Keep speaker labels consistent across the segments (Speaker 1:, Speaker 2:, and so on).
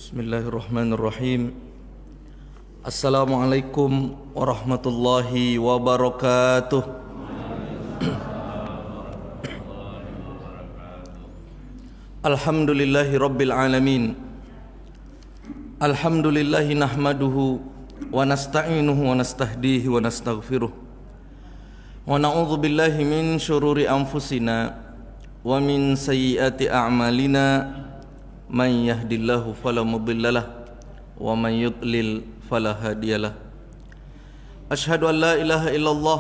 Speaker 1: Bismillahirrahmanirrahim. Assalamualaikum warahmatullahi wabarakatuh. Alhamdulillahi rabbil alamin. Alhamdulillahi nahmaduhu wa nasta'inuhu wa nastahdihi wa nastaghfiruh. Wa na'udzu billahi min syururi anfusina wa min sayyiati a'malina. Man yahdillahu fala mudhillalah wa man yudlil fala hadiyalah. Asyhadu an la ilaha illallah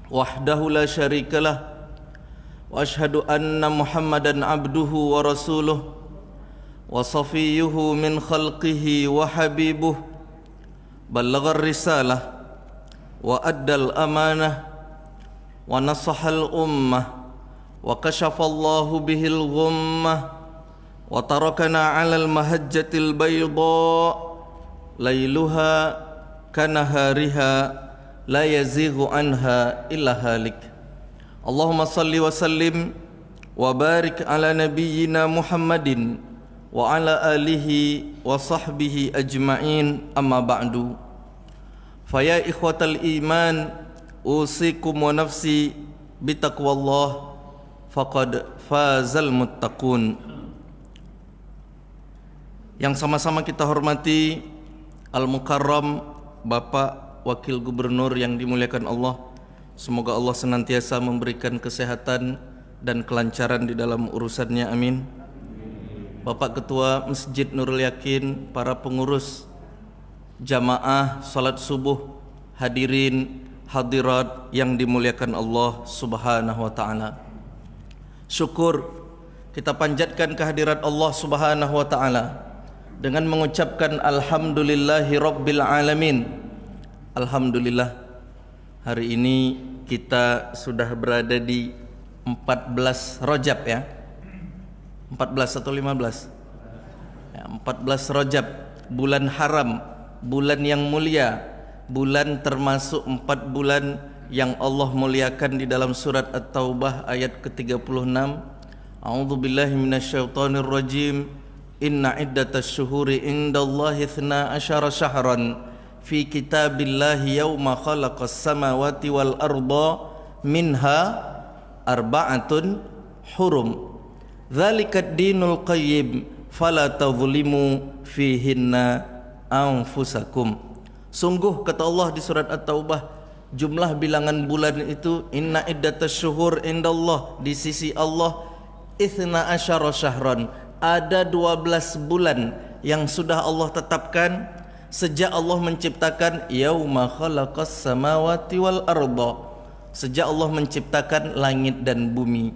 Speaker 1: wahdahu la syarikalah wa asyhadu anna Muhammadan abduhu wa rasuluh wa safiyyuhu min khalqihi wa habibuh. Ballaghar risalah wa addal amanah wa nasahal ummah wa kashafallahu bihil ghummah wa tarakana 'alal mahajjatil bayda lailuha kanahariha la yazighu anha illa halik. Allahumma salli wa sallim wa barik ala nabiyyina Muhammadin wa ala alihi wa sahbihi ajma'in, amma ba'du. Faya ikhwatal iman, usikum wa nafsi bitaqwallah, faqad fazal muttaqun. Yang sama-sama kita hormati Al-Mukarram Bapak Wakil Gubernur yang dimuliakan Allah. Semoga Allah senantiasa memberikan kesehatan dan kelancaran di dalam urusannya, amin. Bapak Ketua Masjid Nurul Yakin, para pengurus jamaah salat subuh, hadirin hadirat yang dimuliakan Allah Subhanahu wa taala. Syukur kita panjatkan kehadirat Allah Subhanahu wa taala dengan mengucapkan alhamdulillahi rabbil alamin. Alhamdulillah, hari ini kita sudah berada di 14 Rajab ya. 14 atau 15? Ya, 14 Rajab, bulan haram, bulan yang mulia, bulan termasuk 4 bulan yang Allah muliakan di dalam surat At-Taubah ayat ke-36. A'udzubillahi minasyaitonir rajim. Inna iddatasy syuhuri indallahi 12 syahran fi kitabillahi yauma khalaqas samawati wal arda minha arba'atun hurum. Dzalikad dinul qayyim fala tadzulimu fihinna anfusakum. Sungguh kata Allah di surat At-Taubah, jumlah bilangan bulan itu inna iddatasy syuhur indallah, di sisi Allah 12 syahran, ada 12 bulan yang sudah Allah tetapkan sejak Allah menciptakan yauma khalaqas samawati wal arda, sejak Allah menciptakan langit dan bumi.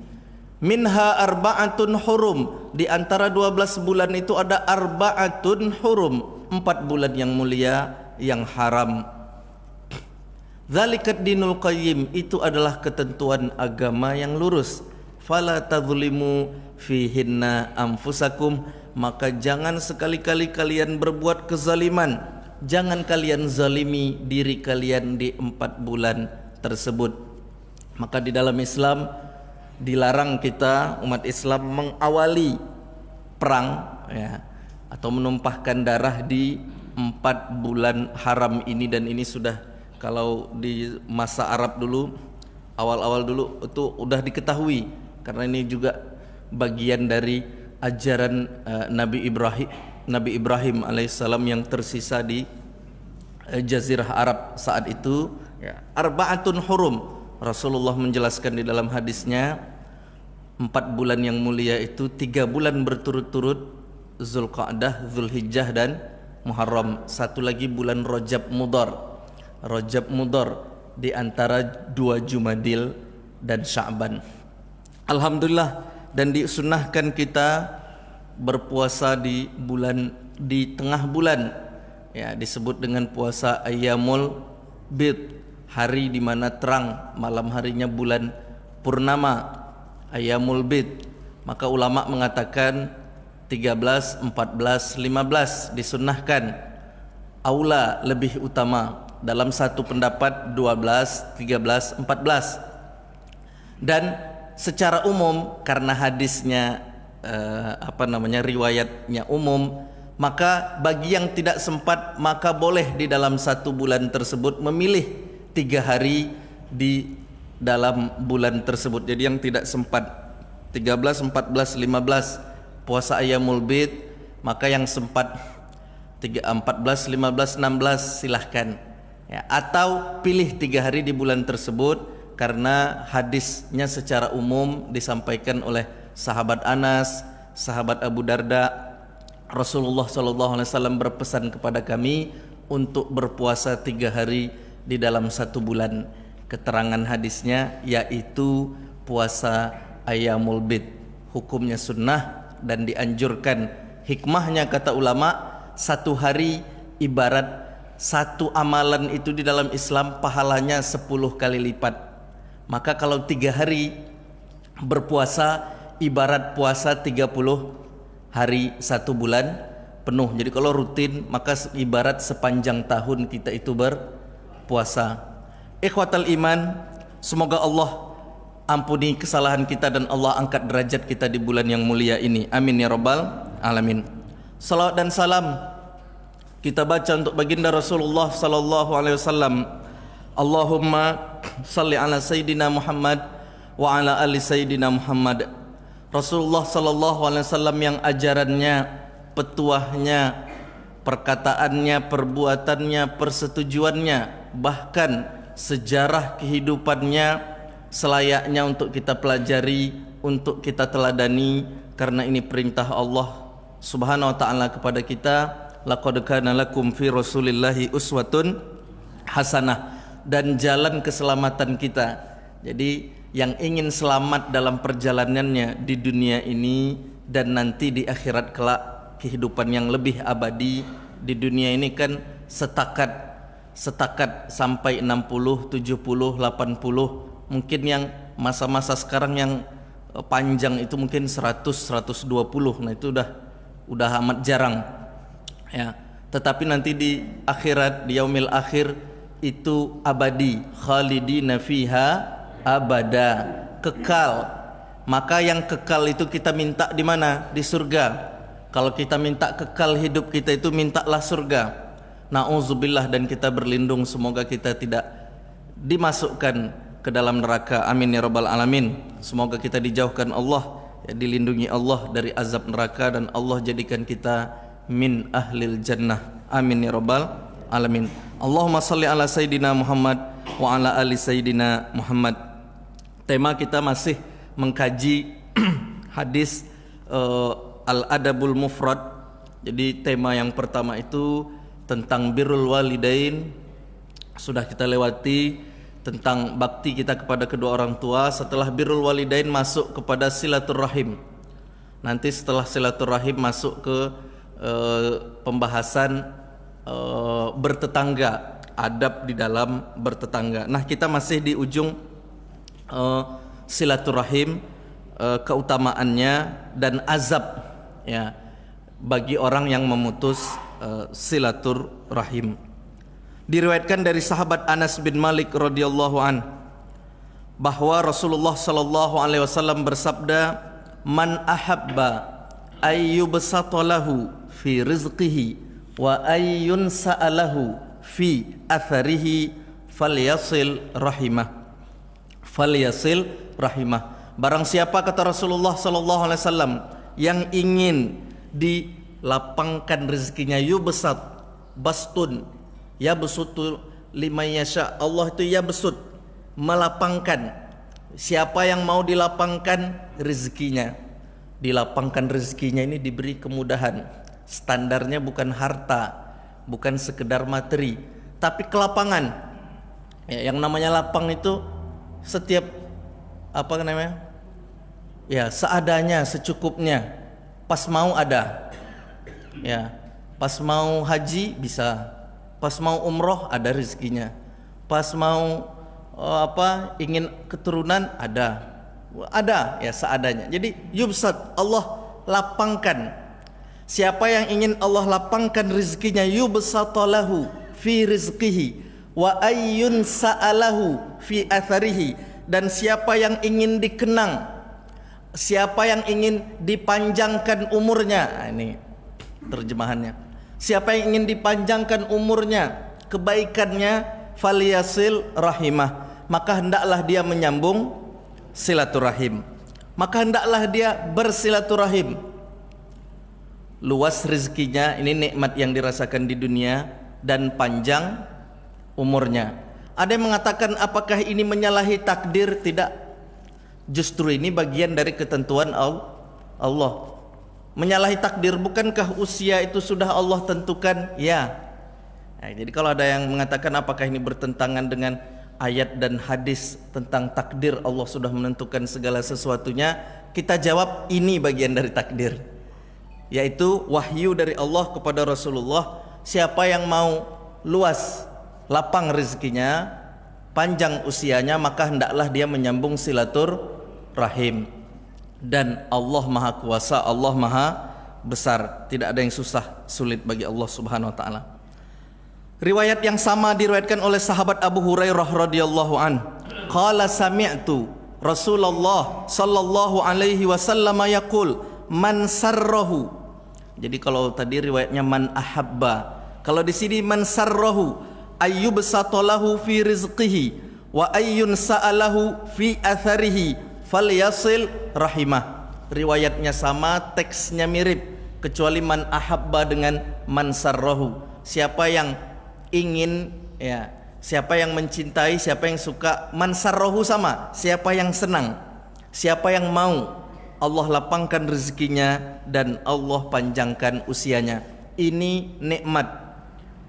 Speaker 1: Minha arba'atun hurum, di antara 12 bulan itu ada arba'atun hurum, 4 bulan yang mulia yang haram. Dzalikat dinul qayyim, itu adalah ketentuan agama yang lurus. Fala tadzulimu fihinna anfusakum, maka jangan sekali-kali kalian berbuat kezaliman, jangan kalian zalimi diri kalian di 4 bulan tersebut. Maka di dalam Islam dilarang kita umat Islam mengawali perang ya, atau menumpahkan darah di 4 bulan haram ini. Dan ini sudah, kalau di masa Arab dulu, awal-awal dulu itu udah diketahui, karena ini juga bagian dari ajaran Nabi Ibrahim alaihissalam yang tersisa di Jazirah Arab saat itu ya. Arba'atun hurum, Rasulullah menjelaskan di dalam hadisnya, 4 bulan yang mulia itu 3 bulan berturut-turut, Zulqa'dah, Zulhijjah dan Muharram. Satu lagi bulan Rajab Mudhar. Rajab Mudhar di antara 2 Jumadil dan Sya'ban. Alhamdulillah, dan disunnahkan kita berpuasa di tengah bulan ya, disebut dengan puasa Ayyamul Bid, hari di mana terang, malam harinya bulan purnama, Ayyamul Bid. Maka ulama mengatakan 13, 14, 15 disunnahkan, aula lebih utama. Dalam satu pendapat 12, 13, 14. Dan secara umum karena hadisnya riwayatnya umum, Maka bagi yang tidak sempat, maka boleh di dalam 1 bulan tersebut memilih 3 hari di dalam bulan tersebut. Jadi yang tidak sempat 13, 14, 15 puasa Ayyamul Bid, maka yang sempat 14, 15, 16 silahkan ya. Atau pilih 3 hari di bulan tersebut, karena hadisnya secara umum disampaikan oleh sahabat Anas, sahabat Abu Darda. Rasulullah SAW berpesan kepada kami untuk berpuasa 3 hari di dalam 1 bulan. Keterangan hadisnya yaitu puasa Ayyamul Bid. Hukumnya sunnah dan dianjurkan. Hikmahnya kata ulama, 1 hari ibarat 1 amalan itu di dalam Islam pahalanya 10 kali lipat. Maka kalau 3 hari berpuasa ibarat puasa 30 hari 1 bulan penuh. Jadi kalau rutin maka ibarat sepanjang tahun kita itu berpuasa. Ikhwatal iman, semoga Allah ampuni kesalahan kita dan Allah angkat derajat kita di bulan yang mulia ini. Amin ya rabbal alamin. Salawat dan salam kita baca untuk baginda Rasulullah sallallahu alaihi wasallam. Allahumma salli ala sayyidina Muhammad wa ala ali sayyidina Muhammad. Rasulullah sallallahu alaihi wasallam yang ajarannya, petuahnya, perkataannya, perbuatannya, persetujuannya, bahkan sejarah kehidupannya selayaknya untuk kita pelajari, untuk kita teladani, karena ini perintah Allah Subhanahu wa taala kepada kita. Laqad kana lakum fi Rasulillahi uswatun hasanah, dan jalan keselamatan kita. Jadi yang ingin selamat dalam perjalanannya di dunia ini dan nanti di akhirat kelak, kehidupan yang lebih abadi. Di dunia ini kan setakat sampai 60, 70, 80. Mungkin yang masa-masa sekarang yang panjang itu mungkin 100, 120. Nah itu udah amat jarang ya. Tetapi nanti di akhirat, di yaumil akhir itu abadi, khalidina fiha abada, kekal. Maka yang kekal itu kita minta di mana? Di surga. Kalau kita minta kekal hidup kita itu, mintalah surga. Nauzubillah, dan kita berlindung semoga kita tidak dimasukkan ke dalam neraka. Amin ya rabbal alamin. Semoga kita dijauhkan Allah, ya, dilindungi Allah dari azab neraka, dan Allah jadikan kita min ahlil jannah. Amin ya rabbal alamin. Allahumma salli ala sayyidina Muhammad wa ala ali sayyidina Muhammad. Tema kita masih mengkaji hadis Al-Adabul Mufrad. Jadi tema yang pertama itu tentang birrul walidain, sudah kita lewati, tentang bakti kita kepada kedua orang tua. Setelah birrul walidain masuk kepada silaturrahim. Nanti setelah silaturrahim masuk ke pembahasan bertetangga, adab di dalam bertetangga. Nah kita masih di ujung silaturahim, keutamaannya dan azab ya bagi orang yang memutus silaturahim. Diriwayatkan dari sahabat Anas bin Malik radhiyallahu an bahwa Rasulullah sallallahu alaihi wasallam bersabda, "Man ahabba ayyubsata lahu fi rizqihi wa ayyun sa'alahu fi atharihi falyasil rahimah." Falyasil rahimah. Barang siapa, kata Rasulullah sallallahu alaihi wasallam, yang ingin dilapangkan rezekinya, yubsat bastun ya besutu liman yasha. Allah itu ya besut, melapangkan. Siapa yang mau dilapangkan rezekinya, dilapangkan rezekinya ini diberi kemudahan. Standarnya bukan harta, bukan sekedar materi, tapi kelapangan. Ya, yang namanya lapang itu setiap apa namanya? Ya, seadanya, secukupnya. Pas mau ada. Ya, pas mau haji bisa. Pas mau umroh ada rezekinya. Pas mau ingin keturunan ada. Ada ya seadanya. Jadi yubsat, Allah lapangkan. Siapa yang ingin Allah lapangkan rezekinya, yubsatalahu fi rizqihi wa ayyun sa'alahu fi atharihi. Dan siapa yang ingin dikenang, siapa yang ingin dipanjangkan umurnya, nah ini terjemahannya. Siapa yang ingin dipanjangkan umurnya, kebaikannya, falyasil rahimah, maka hendaklah dia menyambung silaturahim. Maka hendaklah dia bersilaturahim. Luas rezekinya, ini nikmat yang dirasakan di dunia, dan panjang umurnya. Ada yang mengatakan apakah ini menyalahi takdir? Tidak. Justru ini bagian dari ketentuan Allah. Menyalahi takdir, bukankah usia itu sudah Allah tentukan? Ya. Nah, jadi kalau ada yang mengatakan apakah ini bertentangan dengan ayat dan hadis tentang takdir, Allah sudah menentukan segala sesuatunya, kita jawab ini bagian dari takdir, yaitu wahyu dari Allah kepada Rasulullah. Siapa yang mau luas lapang rezekinya, panjang usianya, maka hendaklah dia menyambung silaturahim. Dan Allah Maha Kuasa, Allah Maha Besar, tidak ada yang susah sulit bagi Allah Subhanahu wa taala. Riwayat yang sama diriwayatkan oleh sahabat Abu Hurairah radhiyallahu an. Qala sami'tu Rasulullah sallallahu alaihi wasallam yaqul man sarrahu. Jadi kalau tadi riwayatnya man ahabba, kalau di sini man sarrahu ayyubsatalahu fi rizqihi wa ayyun sa'alahu fi atharihi falyasil rahimah. Riwayatnya sama, teksnya mirip, kecuali man ahabba dengan man sarrahu. Siapa yang ingin, ya, siapa yang mencintai, siapa yang suka. Man sarrahu sama, siapa yang senang, siapa yang mau Allah lapangkan rezekinya dan Allah panjangkan usianya. Ini nikmat,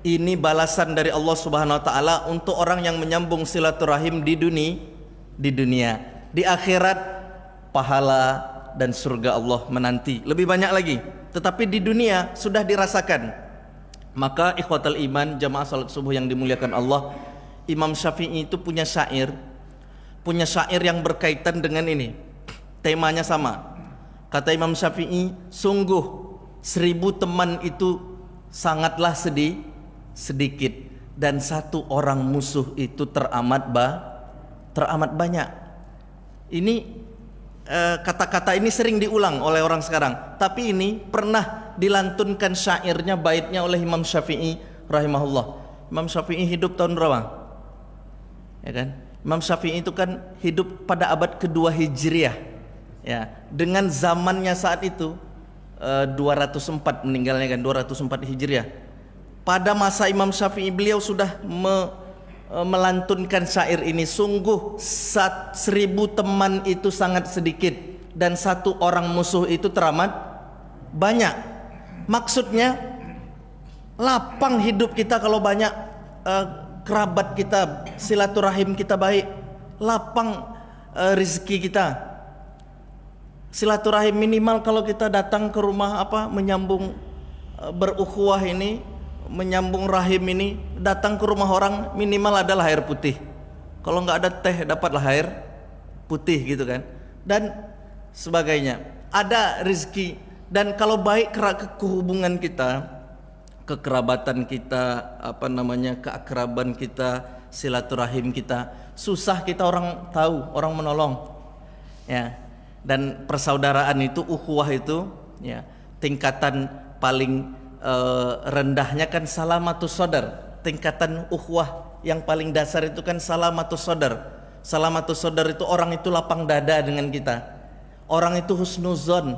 Speaker 1: ini balasan dari Allah Subhanahu wa taala untuk orang yang menyambung silaturahim di dunia. Di akhirat pahala dan surga Allah menanti lebih banyak lagi, tetapi di dunia sudah dirasakan. Maka ikhwatal iman, jamaah salat subuh yang dimuliakan Allah, Imam Syafi'i itu punya syair yang berkaitan dengan ini. Temanya sama. Kata Imam Syafi'i, sungguh 1000 teman itu sangatlah sedikit, dan 1 orang musuh itu teramat banyak. Ini kata-kata ini sering diulang oleh orang sekarang, tapi ini pernah dilantunkan syairnya, baitnya oleh Imam Syafi'i rahimahullah. Imam Syafi'i hidup tahun berapa? Ya kan? Imam Syafi'i itu kan hidup pada abad kedua Hijriah. Ya, dengan zamannya saat itu 204 meninggalnya kan, 204 Hijriah. Pada masa Imam Syafi'i beliau sudah melantunkan syair ini, sungguh 1000 teman itu sangat sedikit dan 1 orang musuh itu teramat banyak. Maksudnya lapang hidup kita kalau banyak kerabat kita, silaturahim kita baik, lapang rezeki kita. Silaturahim minimal kalau kita datang ke rumah menyambung berukhuwah ini, menyambung rahim ini, datang ke rumah orang minimal adalah air putih. Kalau nggak ada teh, dapatlah air putih gitu kan, dan sebagainya. Ada rezeki. Dan kalau baik kehubungan kita, kekerabatan kita, keakraban kita, silaturahim kita, susah kita orang tahu, orang menolong, ya. Dan persaudaraan itu, ukhuwah itu, ya, tingkatan paling rendahnya kan salamatus sodar. Tingkatan ukhuwah yang paling dasar itu kan salamatus sodar. Salamatus sodar itu orang itu lapang dada dengan kita, orang itu husnuzon,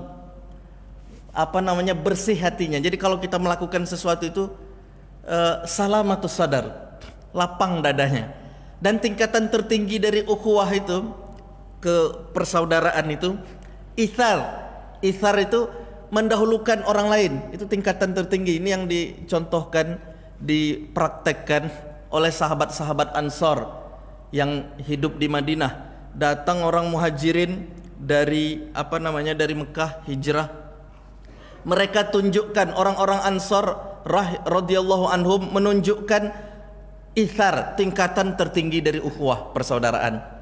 Speaker 1: bersih hatinya. Jadi kalau kita melakukan sesuatu itu salamatus sodar, lapang dadanya. Dan tingkatan tertinggi dari ukhuwah itu, ke persaudaraan itu, ithar itu mendahulukan orang lain. Itu tingkatan tertinggi. Ini yang dicontohkan, dipraktekkan oleh sahabat-sahabat Ansor yang hidup di Madinah. Datang orang muhajirin dari dari Mekah hijrah. Mereka tunjukkan, orang-orang Ansor radhiyallahu anhum menunjukkan ithar, tingkatan tertinggi dari ukhuwah, persaudaraan.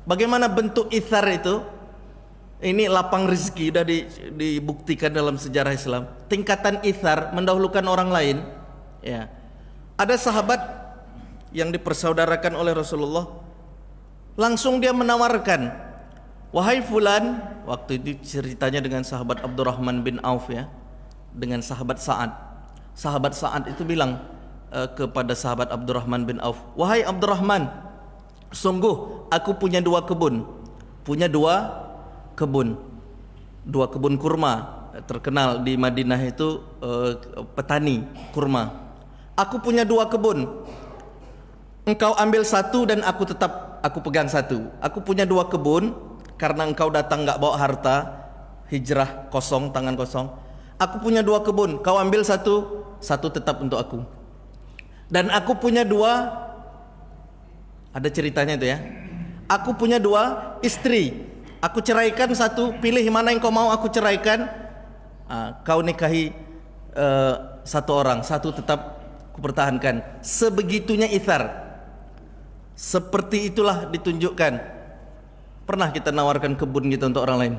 Speaker 1: Bagaimana bentuk ithar itu? Ini lapang rezeki, sudah dibuktikan dalam sejarah Islam. Tingkatan ithar, mendahulukan orang lain. Ya, ada sahabat yang dipersaudarakan oleh Rasulullah, langsung dia menawarkan, wahai fulan, waktu itu ceritanya dengan sahabat Abdurrahman bin Auf, ya. dengan sahabat Sa'ad. Sahabat Sa'ad itu bilang kepada sahabat Abdurrahman bin Auf, "Wahai Abdurrahman, sungguh aku punya dua kebun. Dua kebun kurma. Terkenal di Madinah itu petani kurma. Aku punya dua kebun. Engkau ambil satu dan aku pegang satu. Aku punya dua kebun karena engkau datang enggak bawa harta, hijrah kosong, tangan kosong. Aku punya dua kebun, kau ambil satu, satu tetap untuk aku. Dan aku punya dua, ada ceritanya itu ya. Aku punya dua istri. Aku ceraikan satu, pilih mana yang kau mau aku ceraikan. Kau nikahi satu orang, satu tetap kupertahankan." Sebegitunya ithar. Seperti itulah ditunjukkan. Pernah kita nawarkan kebun kita untuk orang lain.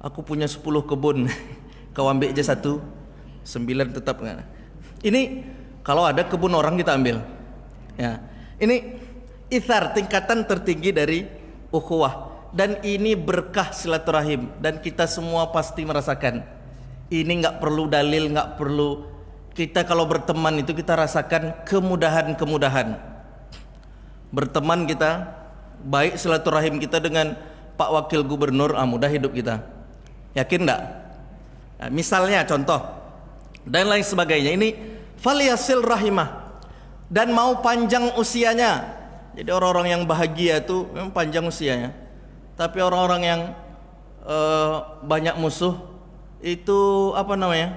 Speaker 1: Aku punya 10 kebun, kau ambil aja satu, 9 tetap enggak. Ini kalau ada kebun orang kita ambil. Ya, ini ithar, tingkatan tertinggi dari ukhuwah. Dan ini berkah silaturahim. Dan kita semua pasti merasakan. Ini enggak perlu dalil, enggak perlu. Kita kalau berteman itu kita rasakan kemudahan-kemudahan. Berteman kita, baik silaturahim kita dengan Pak Wakil Gubernur, mudah hidup kita. Yakin enggak? Nah, misalnya contoh dan lain sebagainya. Ini falyasil rahimah, dan mau panjang usianya. Jadi orang-orang yang bahagia itu memang panjang usianya. Tapi orang-orang yang banyak musuh itu apa namanya?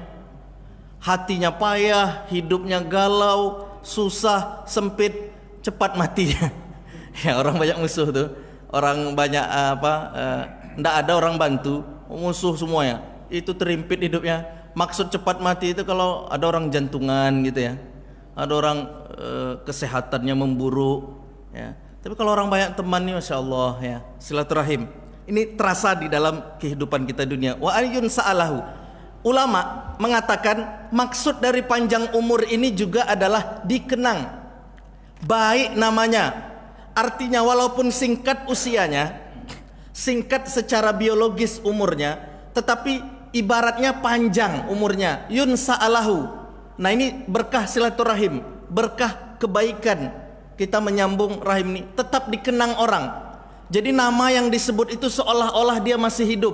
Speaker 1: Hatinya payah, hidupnya galau, susah, sempit, cepat mati. Ya, orang banyak musuh tuh, orang banyak ndak ada orang bantu, musuh semuanya. Itu terimpit hidupnya. Maksud cepat mati itu kalau ada orang jantungan gitu ya, ada orang kesehatannya memburuk ya. Tapi kalau orang banyak teman nih, masya Allah ya, silaturahim ini terasa di dalam kehidupan kita dunia. Wa ayyun sa'alahu, ulama mengatakan maksud dari panjang umur ini juga adalah dikenang baik namanya. Artinya walaupun singkat usianya, singkat secara biologis umurnya, tetapi ibaratnya panjang umurnya. Yun sa'alahu. Nah, ini berkah silaturahim, berkah kebaikan. Kita menyambung rahim ini tetap dikenang orang. Jadi nama yang disebut itu seolah-olah dia masih hidup.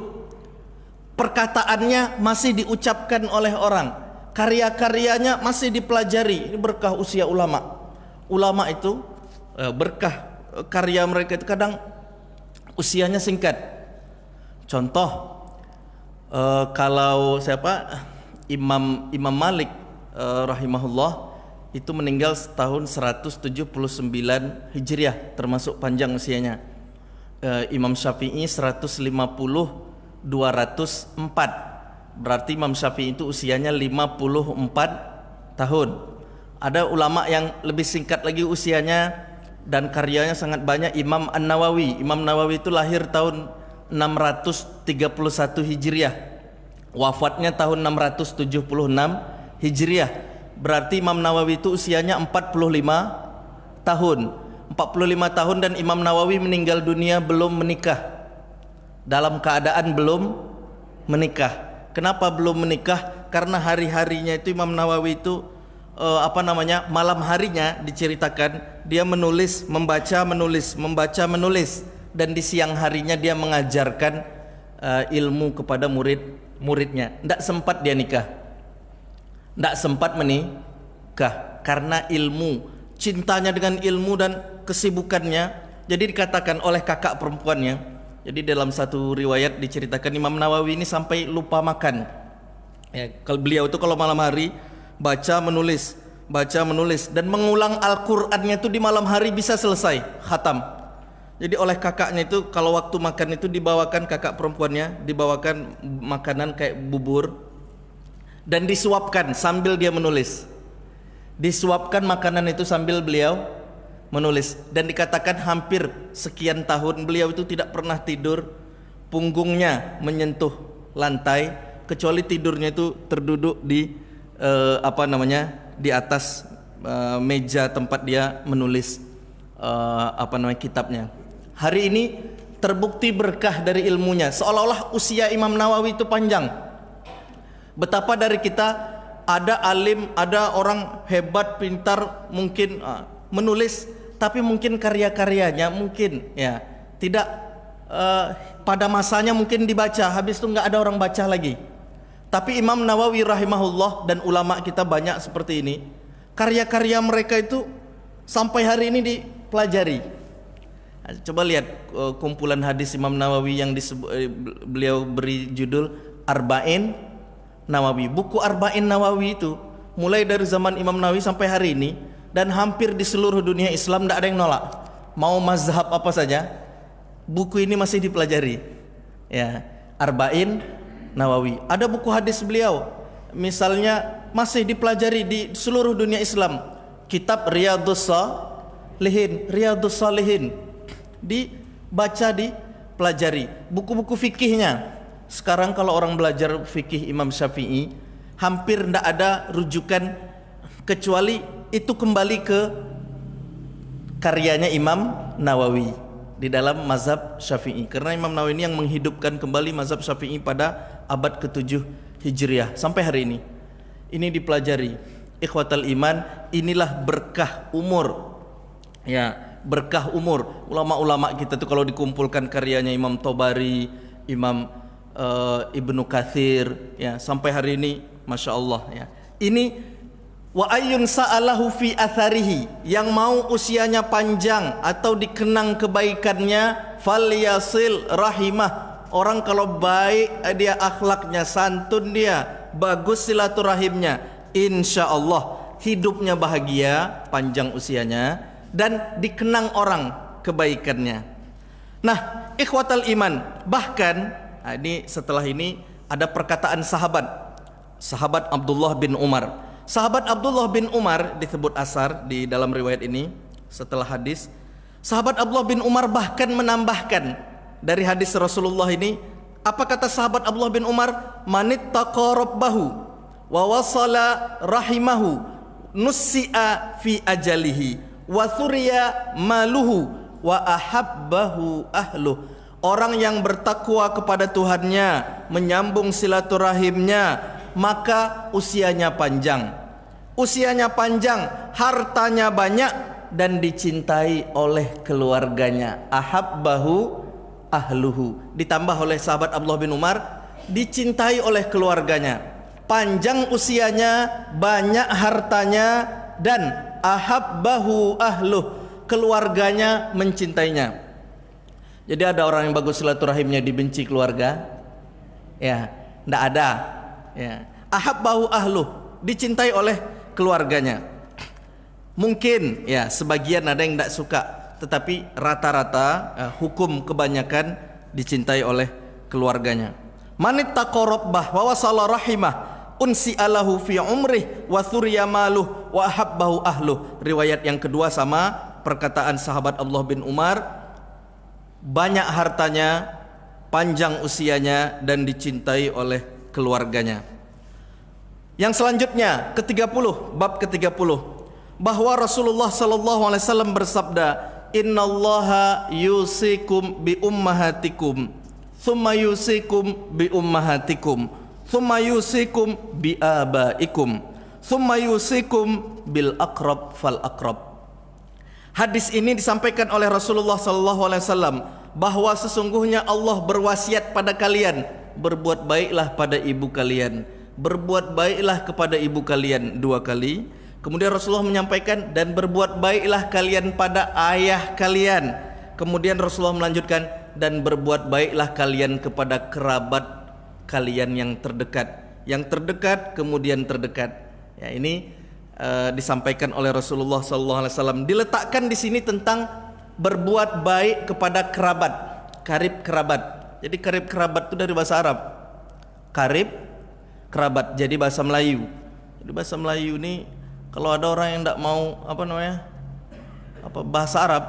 Speaker 1: Perkataannya masih diucapkan oleh orang. Karya-karyanya masih dipelajari. Ini berkah usia ulama. Ulama itu berkah karya mereka itu kadang usianya singkat. Contoh kalau Imam Malik rahimahullah itu meninggal tahun 179 Hijriah, termasuk panjang usianya. Imam Syafi'i 150 204. Berarti Imam Syafi'i itu usianya 54 tahun. Ada ulama yang lebih singkat lagi usianya dan karyanya sangat banyak. Imam An-Nawawi. Imam Nawawi itu lahir tahun 631 Hijriah. Wafatnya tahun 676 Hijriah. Berarti Imam Nawawi itu usianya 45 tahun. 45 tahun dan Imam Nawawi meninggal dunia belum menikah. Dalam keadaan belum menikah. Kenapa belum menikah? Karena hari-harinya itu Imam Nawawi itu malam harinya diceritakan dia menulis, membaca, menulis, dan di siang harinya dia mengajarkan ilmu kepada murid-muridnya. Tidak sempat dia nikah, tidak sempat menikah karena ilmu, cintanya dengan ilmu dan kesibukannya. Jadi dikatakan oleh kakak perempuannya. Jadi dalam satu riwayat diceritakan Imam Nawawi ini sampai lupa makan. Ya, kalau beliau itu kalau malam hari baca menulis dan mengulang Al-Qur'annya itu di malam hari bisa selesai khatam. Jadi oleh kakaknya itu kalau waktu makan itu dibawakan, kakak perempuannya dibawakan makanan kayak bubur dan disuapkan sambil dia menulis. Disuapkan makanan itu sambil beliau menulis, dan dikatakan hampir sekian tahun beliau itu tidak pernah tidur, punggungnya menyentuh lantai, kecuali tidurnya itu terduduk di di atas meja tempat dia menulis kitabnya. Hari ini terbukti berkah dari ilmunya, seolah-olah usia Imam Nawawi itu panjang. Betapa dari kita ada alim, ada orang hebat, pintar, mungkin menulis, tapi mungkin karya-karyanya mungkin ya tidak pada masanya mungkin dibaca, habis itu nggak ada orang baca lagi. Tapi Imam Nawawi rahimahullah dan ulama kita banyak seperti ini. Karya-karya mereka itu sampai hari ini dipelajari. Coba lihat kumpulan hadis Imam Nawawi yang beliau beri judul Arba'in Nawawi. Buku Arba'in Nawawi itu mulai dari zaman Imam Nawawi sampai hari ini, dan hampir di seluruh dunia Islam tidak ada yang nolak. Mau mazhab apa saja, buku ini masih dipelajari. Ya, Arba'in Nawawi. Ada buku hadis beliau, misalnya masih dipelajari di seluruh dunia Islam. Kitab Riyadhus Shalihin dibaca, dipelajari. Buku-buku fikihnya, sekarang kalau orang belajar fikih Imam Syafi'i, hampir tidak ada rujukan kecuali itu kembali ke karyanya Imam Nawawi di dalam mazhab Syafi'i. Karena Imam Nawawi ini yang menghidupkan kembali mazhab Syafi'i pada abad ke-7 Hijriah sampai hari ini. Ini dipelajari. Ikhwatal iman, inilah berkah umur. Ya, berkah umur. Ulama-ulama kita tuh kalau dikumpulkan karyanya Imam Tobari, Imam Ibnu Katsir, ya sampai hari ini, masya Allah ya. Ini wa ayyun sa'alahu fi atharihi, yang mau usianya panjang atau dikenang kebaikannya, falyasil rahimah. Orang kalau baik dia akhlaknya, santun dia, bagus silaturahimnya, insya Allah hidupnya bahagia, panjang usianya, dan dikenang orang kebaikannya. Nah, ikhwatal iman, bahkan ini setelah ini ada perkataan sahabat Abdullah bin Umar. Sahabat Abdullah bin Umar disebut asar di dalam riwayat ini setelah hadis. Sahabat Abdullah bin Umar bahkan menambahkan dari hadis Rasulullah ini, apa kata sahabat Abdullah bin Umar? Manittaqa rabbahu wa wasala rahimahu nussi'a fi ajalihi wa thuriya maluhu wa ahabbahu ahluh. Orang yang bertakwa kepada Tuhannya, menyambung silaturahimnya, maka usianya panjang. Usianya panjang, hartanya banyak, dan dicintai oleh keluarganya. Ahabbahu ahluhu. Ditambah oleh sahabat Abdullah bin Umar, dicintai oleh keluarganya. Panjang usianya, banyak hartanya, dan ahabbahu ahluh, keluarganya mencintainya. Jadi ada orang yang bagus silaturahimnya dibenci keluarga? Ya, tidak ada. Ya, ahabbahu ahluh, dicintai oleh keluarganya. Mungkin ya sebagian ada yang tidak suka, tetapi rata-rata hukum kebanyakan dicintai oleh keluarganya. Manittaqa rabbah wa wasala rahimah unsi alahu fi umrih wa thuriya maluh wa ahabbahu ahluh. Riwayat yang kedua sama perkataan sahabat Abdullah bin Umar, banyak hartanya, panjang usianya, dan dicintai oleh keluarganya. Yang selanjutnya ke-30, bab ke-30, bahwa Rasulullah sallallahu alaihi wasallam bersabda, innallaha yusikum bi ummahatikum thumma yusikum bi ummahatikum thumma yusikum bi abaikum thumma yusikum bil aqrab fal aqrab. Hadis ini disampaikan oleh Rasulullah SAW bahwa sesungguhnya Allah berwasiat pada kalian, berbuat baiklah pada ibu kalian, berbuat baiklah kepada ibu kalian 2 kali. Kemudian Rasulullah menyampaikan, dan berbuat baiklah kalian pada ayah kalian. Kemudian Rasulullah melanjutkan, dan berbuat baiklah kalian kepada kerabat kalian yang terdekat. Yang terdekat kemudian terdekat. Ya, ini disampaikan oleh Rasulullah SAW. Diletakkan di sini tentang berbuat baik kepada kerabat, karib kerabat. Jadi karib kerabat itu dari bahasa Arab. Karib kerabat jadi bahasa Melayu. Jadi bahasa Melayu ini kalau ada orang yang tidak mau bahasa Arab,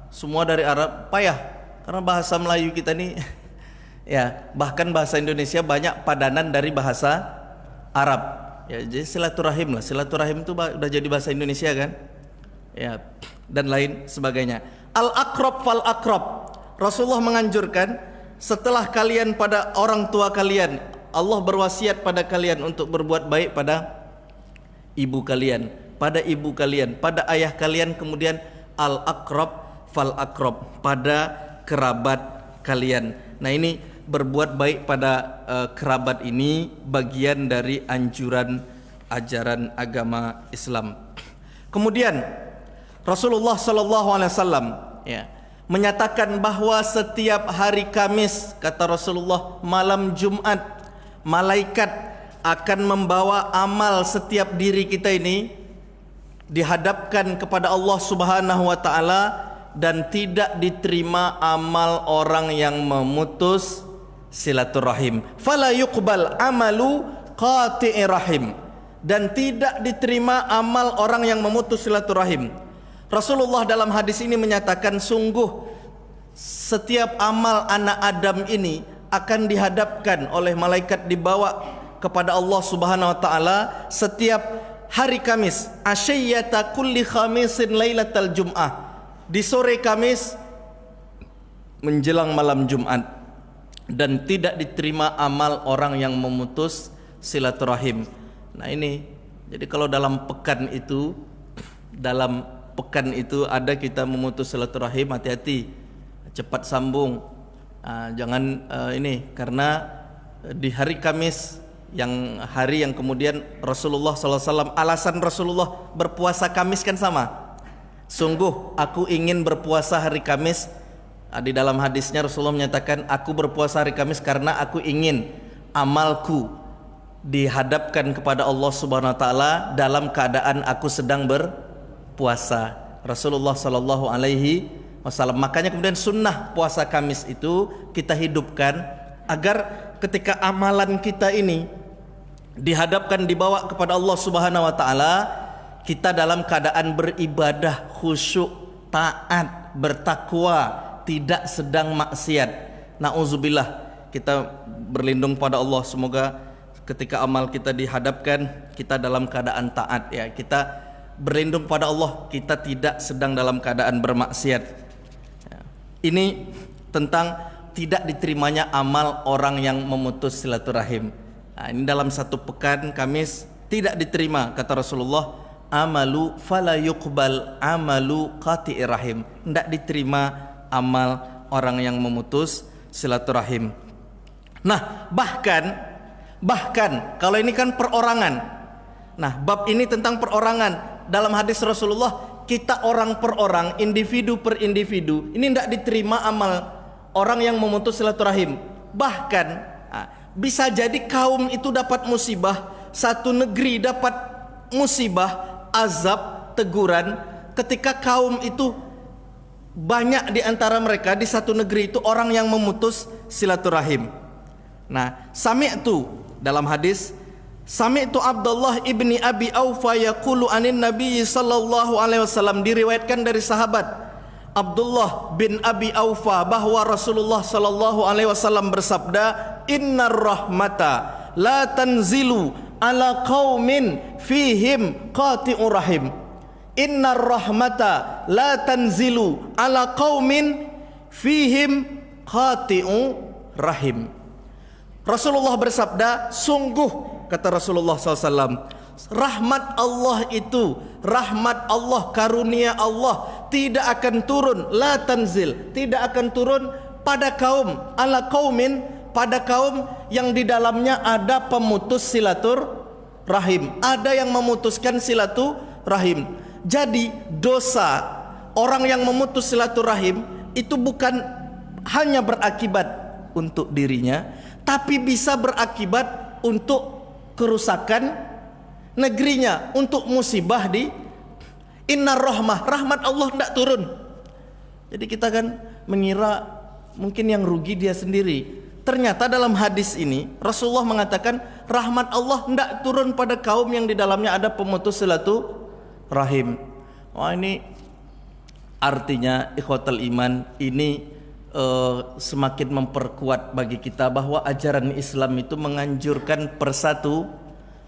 Speaker 1: semua dari Arab, payah. Karena bahasa Melayu kita ini ya, bahkan bahasa Indonesia banyak padanan dari bahasa Arab. Ya, jadi silaturahim lah. Silaturahim itu udah jadi bahasa Indonesia kan? Ya, dan lain sebagainya. Al-aqrab fal aqrab. Rasulullah menganjurkan setelah kalian pada orang tua kalian, Allah berwasiat pada kalian untuk berbuat baik pada ibu kalian, pada ibu kalian, pada ayah kalian, kemudian al-aqrab fal-aqrab, pada kerabat kalian. Nah, ini berbuat baik pada kerabat ini bagian dari anjuran ajaran agama Islam. Kemudian Rasulullah sallallahu alaihi wasallam menyatakan bahwa setiap hari Kamis, kata Rasulullah, malam Jumat, malaikat akan membawa amal setiap diri kita ini dihadapkan kepada Allah Subhanahu wa taala, dan tidak diterima amal orang yang memutus silaturahim. Fala yuqbal amalu qati'ir rahim, dan tidak diterima amal orang yang memutus silaturahim. Rasulullah dalam hadis ini menyatakan, sungguh setiap amal anak Adam ini akan dihadapkan oleh malaikat, dibawa kepada Allah Subhanahu wa taala setiap hari Kamis, asyayyata kulli khamisin lailatal jum'ah, di sore Kamis menjelang malam Jumat, dan tidak diterima amal orang yang memutus silaturahim. Nah, ini jadi kalau dalam pekan itu ada kita memutus silaturahim, hati-hati, cepat sambung. Jangan ini, karena di hari Kamis, yang hari yang kemudian Rasulullah SAW, alasan Rasulullah berpuasa Kamis kan sama. Sungguh aku ingin berpuasa hari Kamis. Di dalam hadisnya Rasulullah menyatakan, aku berpuasa hari Kamis karena aku ingin amalku dihadapkan kepada Allah Subhanahu wa taala dalam keadaan aku sedang berpuasa. Rasulullah sallallahu alaihi wasallam. Makanya kemudian sunnah puasa Kamis itu kita hidupkan, agar ketika amalan kita ini dihadapkan, dibawa kepada Allah Subhanahu wa taala, kita dalam keadaan beribadah, khusyuk, taat, bertakwa, tidak sedang maksiat. Nauzubillah, kita berlindung pada Allah, semoga ketika amal kita dihadapkan, kita dalam keadaan taat, ya. Kita berlindung pada Allah, kita tidak sedang dalam keadaan bermaksiat. Ini tentang tidak diterimanya amal orang yang memutus silaturahim. Nah, ini dalam satu pekan Kamis tidak diterima, kata Rasulullah, amalu fala yuqbal amalu qati'ir rahim, tidak diterima amal orang yang memutus silaturahim. Nah, bahkan kalau ini kan perorangan. Nah, bab ini tentang perorangan. Dalam hadis Rasulullah, kita orang per orang, individu per individu, ini tidak diterima amal orang yang memutus silaturahim. Bahkan bisa jadi kaum itu dapat musibah, satu negeri dapat musibah, azab, teguran, ketika kaum itu banyak di antara mereka di satu negeri itu orang yang memutus silaturahim. Nah, sami'tu, dalam hadis, sami'tu Abdullah ibni Abi Aufa yaqulu anin Nabi sallallahu alaihi wasallam, diriwayatkan dari sahabat Abdullah bin Abi Aufa bahwa Rasulullah sallallahu alaihi wasallam bersabda, innar rahmata la tanzilu ala qaumin fihim qati'ur rahim. Innar rahmata la tanzilu ala qaumin fihim qati'ur rahim. Rasulullah bersabda, sungguh, kata Rasulullah SAW, rahmat Allah itu, rahmat Allah, karunia Allah tidak akan turun, la tanzil, tidak akan turun pada kaum, ala qaumin, pada kaum yang di dalamnya ada pemutus silaturahim, ada yang memutuskan silaturahim. Jadi dosa orang yang memutus silaturahim itu bukan hanya berakibat untuk dirinya, tapi bisa berakibat untuk kerusakan negerinya, untuk musibah di innar rahmah, rahmat Allah tidak turun. Jadi kita kan mengira mungkin yang rugi dia sendiri. Ternyata dalam hadis ini Rasulullah mengatakan rahmat Allah tidak turun pada kaum yang di dalamnya ada pemutus silaturahim. Wah, ini artinya ikhwatal iman, ini semakin memperkuat bagi kita bahwa ajaran Islam itu menganjurkan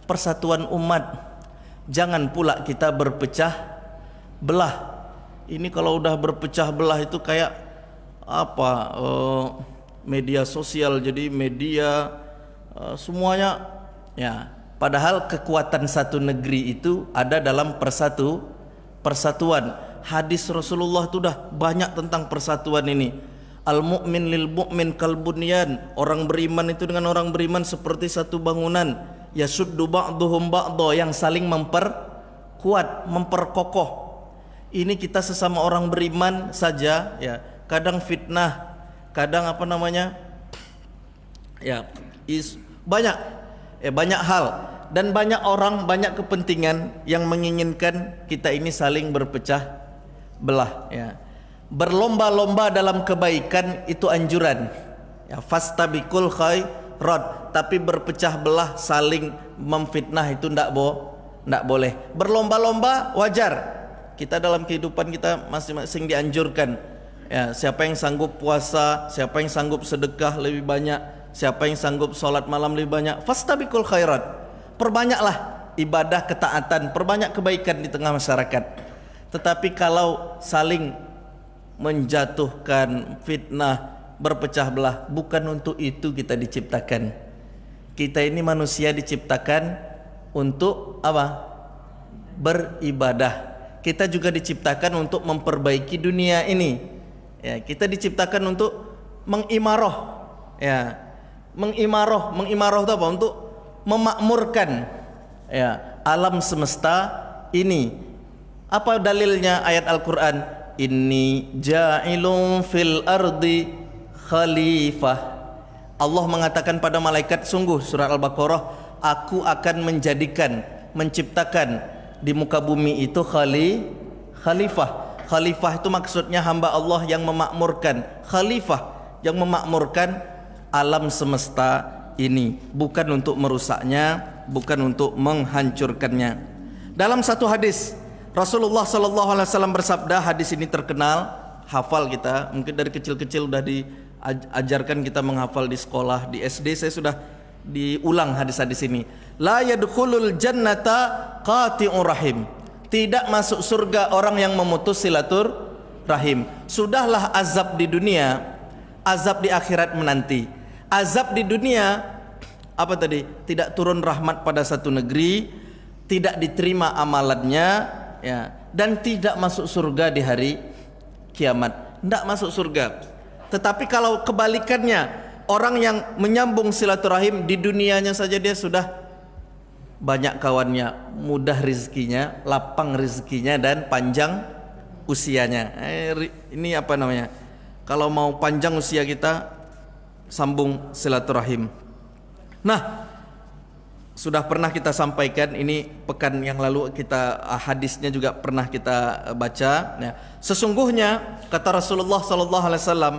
Speaker 1: persatuan umat. Jangan pula kita berpecah belah. Ini kalau udah berpecah belah itu kayak apa, media sosial, jadi media semuanya ya. Padahal kekuatan satu negeri itu ada dalam persatuan. Hadis Rasulullah itu dah banyak tentang persatuan ini. Al mu'min lil mu'min kal bunyan. Orang beriman itu dengan orang beriman seperti satu bangunan. Yasuddu ba'duhum ba'dha, yang saling memperkuat, memperkokoh. Ini kita sesama orang beriman saja ya. Kadang fitnah, kadang banyak hal, dan banyak orang, banyak kepentingan yang menginginkan kita ini saling berpecah belah ya. Berlomba-lomba dalam kebaikan itu anjuran ya, fastabiqul khairat, tapi berpecah belah, saling memfitnah itu ndak boleh. Berlomba-lomba wajar, kita dalam kehidupan kita masing-masing dianjurkan ya. Siapa yang sanggup puasa, siapa yang sanggup sedekah lebih banyak, siapa yang sanggup sholat malam lebih banyak, fastabiqul khairat, perbanyaklah ibadah, ketaatan, perbanyak kebaikan di tengah masyarakat. Tetapi kalau saling menjatuhkan, fitnah, berpecah belah, bukan untuk itu kita diciptakan. Kita ini manusia diciptakan untuk apa? Beribadah. Kita juga diciptakan untuk memperbaiki dunia ini ya. Kita diciptakan untuk mengimaroh ya. Mengimaroh itu apa? Untuk memakmurkan ya alam semesta ini. Apa dalilnya? Ayat Al-Quran, inni ja'ilun fil ardi khalifah. Allah mengatakan pada malaikat, sungguh, surat Al-Baqarah, aku akan menjadikan, menciptakan di muka bumi itu khalifah. Khalifah itu maksudnya hamba Allah yang memakmurkan. Khalifah yang memakmurkan alam semesta ini, bukan untuk merusaknya, bukan untuk menghancurkannya. Dalam satu hadis Rasulullah sallallahu alaihi wasallam bersabda, hadis ini terkenal, hafal kita, mungkin dari kecil-kecil sudah diajarkan kita menghafal di sekolah, di SD saya sudah diulang hadis-hadis ini. La yadkhulul jannata qati'ur rahim. Tidak masuk surga orang yang memutus silaturahim. Sudahlah azab di dunia, azab di akhirat menanti. Azab di dunia apa tadi? Tidak turun rahmat pada satu negeri, tidak diterima amalannya ya, dan tidak masuk surga di hari kiamat. Tidak masuk surga. Tetapi kalau kebalikannya, orang yang menyambung silaturahim di dunianya saja dia sudah banyak kawannya, mudah rezekinya, lapang rezekinya, dan panjang usianya. Ini apa namanya? Kalau mau panjang usia kita, sambung silaturahim. Nah, sudah pernah kita sampaikan, ini pekan yang lalu kita hadisnya juga pernah kita baca ya. Sesungguhnya kata Rasulullah sallallahu alaihi wasallam,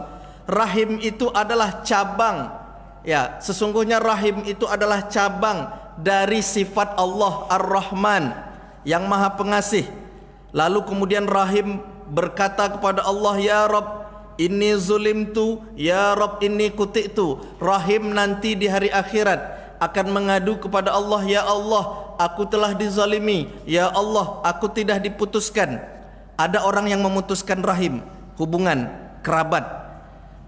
Speaker 1: rahim itu adalah cabang ya, sesungguhnya rahim itu adalah cabang dari sifat Allah Ar-Rahman yang Maha Pengasih. Lalu kemudian rahim berkata kepada Allah, ya Rabb inni zulimtu, ya Rabb inni kuti'tu. Rahim nanti di hari akhirat akan mengadu kepada Allah, ya Allah aku telah dizalimi, ya Allah aku tidak diputuskan. Ada orang yang memutuskan rahim, hubungan kerabat.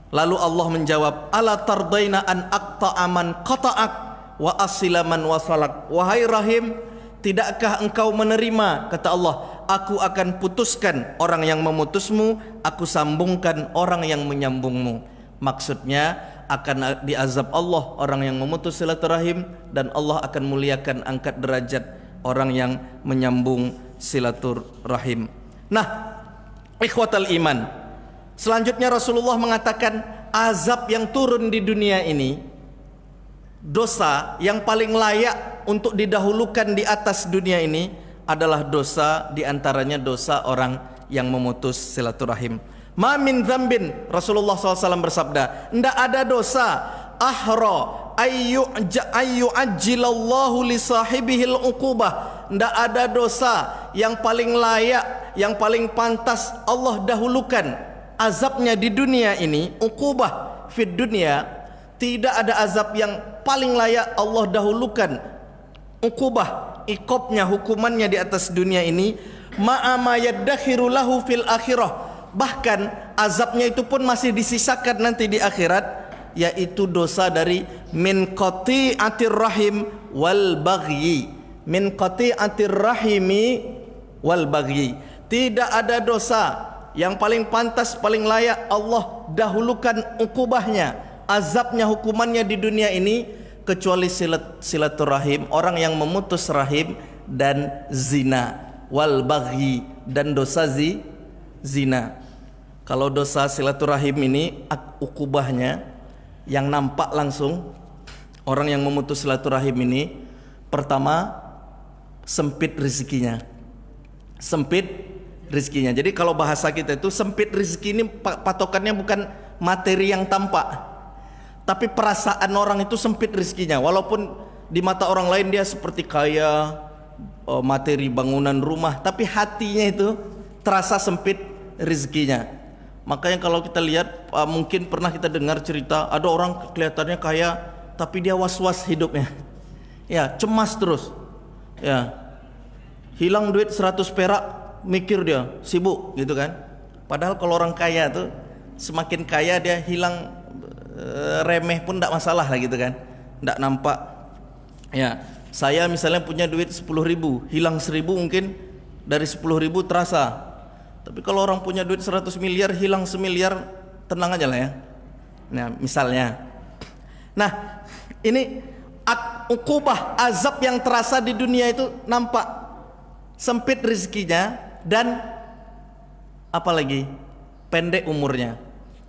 Speaker 1: Lalu Allah menjawab, ala tardaina an aqta'a man qata'ak wa asila man wasalak. Wahai rahim, tidakkah engkau menerima, kata Allah, aku akan putuskan orang yang memutusmu, aku sambungkan orang yang menyambungmu. Maksudnya akan diazab Allah orang yang memutus silaturahim, dan Allah akan muliakan, angkat derajat orang yang menyambung silaturahim. Nah, ikhwatal iman, selanjutnya Rasulullah mengatakan azab yang turun di dunia ini, dosa yang paling layak untuk didahulukan di atas dunia ini adalah dosa, diantaranya dosa orang yang memutus silaturahim. Ma min dzambin, Rasulullah SAW bersabda, tidak ada dosa ahra ayyu ajjilallahu li sahibihil uqubah. Tidak ada dosa yang paling layak, yang paling pantas Allah dahulukan azabnya di dunia ini, uqubah fid dunia. Tidak ada azab yang paling layak Allah dahulukan uqubah, ikobnya, hukumannya di atas dunia ini, ma'a ma yaddakhiru lahu fil akhirah. Bahkan azabnya itu pun masih disisakan nanti di akhirat yaitu dosa dari min qati'atir rahim wal baghyi. Min qati'atir rahimi wal baghyi. Tidak ada dosa yang paling pantas, paling layak Allah dahulukan ukubahnya, azabnya, hukumannya di dunia ini kecuali silaturahim, orang yang memutus rahim, dan zina, wal baghyi, dan dosa zina. Kalau dosa silaturahim ini ukubahnya yang nampak langsung, orang yang memutus silaturahim ini pertama sempit rezekinya. Sempit rezekinya. Jadi kalau bahasa kita itu sempit rezeki ini patokannya bukan materi yang tampak, tapi perasaan orang itu sempit rezekinya. Walaupun di mata orang lain dia seperti kaya, materi bangunan rumah, tapi hatinya itu terasa sempit rezekinya. Makanya kalau kita lihat, mungkin pernah kita dengar cerita ada orang kelihatannya kaya tapi dia was-was hidupnya. Ya, cemas terus. Ya. Hilang duit 100 perak, mikir dia, sibuk gitu kan. Padahal kalau orang kaya tuh semakin kaya dia hilang remeh pun tidak masalah lah gitu kan. Tidak nampak. Ya, saya misalnya punya duit 10.000, hilang 1.000 mungkin dari 10.000 terasa. Tapi kalau orang punya duit 100 miliar, hilang 1 miliar, tenang aja lah ya. Nah, misalnya. Nah, ini ukubah, azab yang terasa di dunia itu nampak sempit rezekinya dan apalagi pendek umurnya.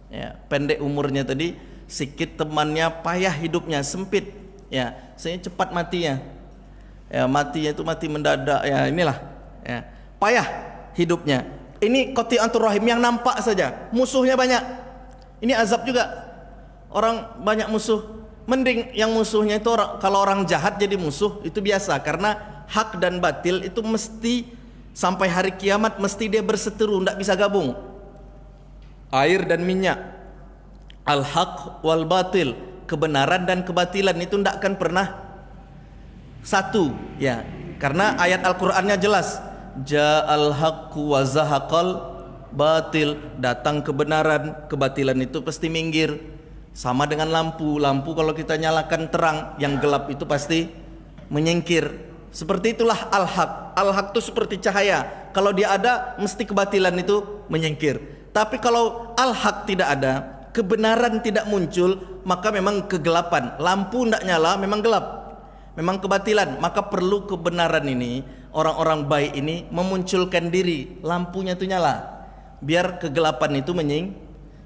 Speaker 1: Ya, pendek umurnya tadi, sikit temannya, payah hidupnya, sempit. Ya, saya cepat matinya. Ya, matinya itu mati mendadak. Ya, inilah. Ya, payah hidupnya. Ini qati'atur rahim yang nampak saja, musuhnya banyak. Ini azab juga. Orang banyak musuh. Mending yang musuhnya itu kalau orang jahat jadi musuh itu biasa, karena hak dan batil itu mesti sampai hari kiamat mesti dia berseteru, tidak bisa gabung. Air dan minyak, al-haq wal batil, kebenaran dan kebatilan itu tidak akan pernah satu, ya. Karena ayat Al-Qur'annya jelas. Ja'al haqqu wa zahaqal batil, datang kebenaran, kebatilan itu pasti minggir. Sama dengan lampu, lampu kalau kita nyalakan terang, yang gelap itu pasti menyingkir. Seperti itulah al-haq. Al-haq itu seperti cahaya, kalau dia ada mesti kebatilan itu menyingkir. Tapi kalau al-haq tidak ada, kebenaran tidak muncul, maka memang kegelapan. Lampu tidak nyala, memang gelap, memang kebatilan. Maka perlu kebenaran ini, orang-orang baik ini memunculkan diri, lampunya itu nyala, biar kegelapan itu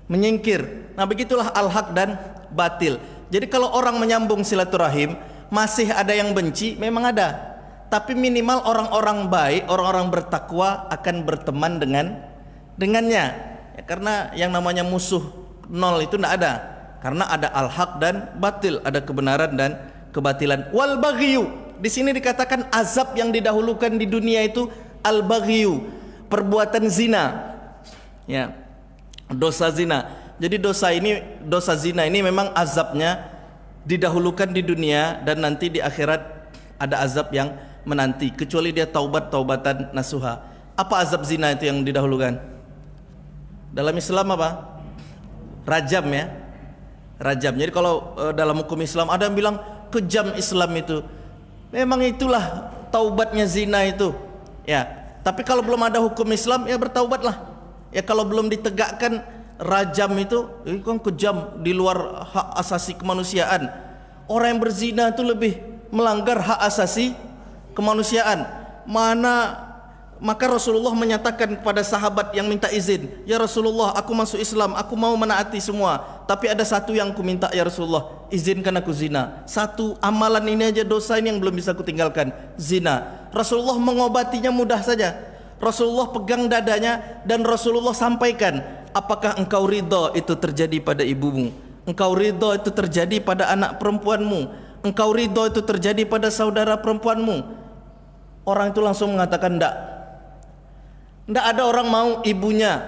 Speaker 1: menyingkir. Nah, begitulah al-haq dan batil. Jadi kalau orang menyambung silaturahim, masih ada yang benci, memang ada. Tapi minimal orang-orang baik, orang-orang bertakwa akan berteman dengannya. Ya, karena yang namanya musuh nol itu tidak ada. Karena ada al-haq dan batil, ada kebenaran dan kebatilan. Wal baghyu. Di sini dikatakan azab yang didahulukan di dunia itu al-baghyu, perbuatan zina. Ya. Dosa zina. Jadi dosa zina ini memang azabnya didahulukan di dunia dan nanti di akhirat ada azab yang menanti, kecuali dia taubatan nasuha. Apa azab zina itu yang didahulukan? Dalam Islam apa? Rajam, ya. Rajam. Jadi kalau dalam hukum Islam ada yang bilang kejam Islam itu. Memang itulah taubatnya zina itu. Ya. Tapi kalau belum ada hukum Islam, ya bertaubatlah. Ya, kalau belum ditegakkan rajam itu kan kejam, di luar hak asasi kemanusiaan. Orang yang berzina itu lebih melanggar hak asasi kemanusiaan. Maka Rasulullah menyatakan kepada sahabat yang minta izin, "Ya Rasulullah, aku masuk Islam, aku mau menaati semua, tapi ada satu yang aku minta, ya Rasulullah, izinkan aku zina. Satu amalan ini aja, dosa ini yang belum bisa aku tinggalkan, zina." Rasulullah mengobatinya mudah saja. Rasulullah pegang dadanya dan Rasulullah sampaikan, "Apakah engkau ridha itu terjadi pada ibumu? Engkau ridha itu terjadi pada anak perempuanmu? Engkau ridha itu terjadi pada saudara perempuanmu?" Orang itu langsung mengatakan enggak. Tidak ada orang mau ibunya,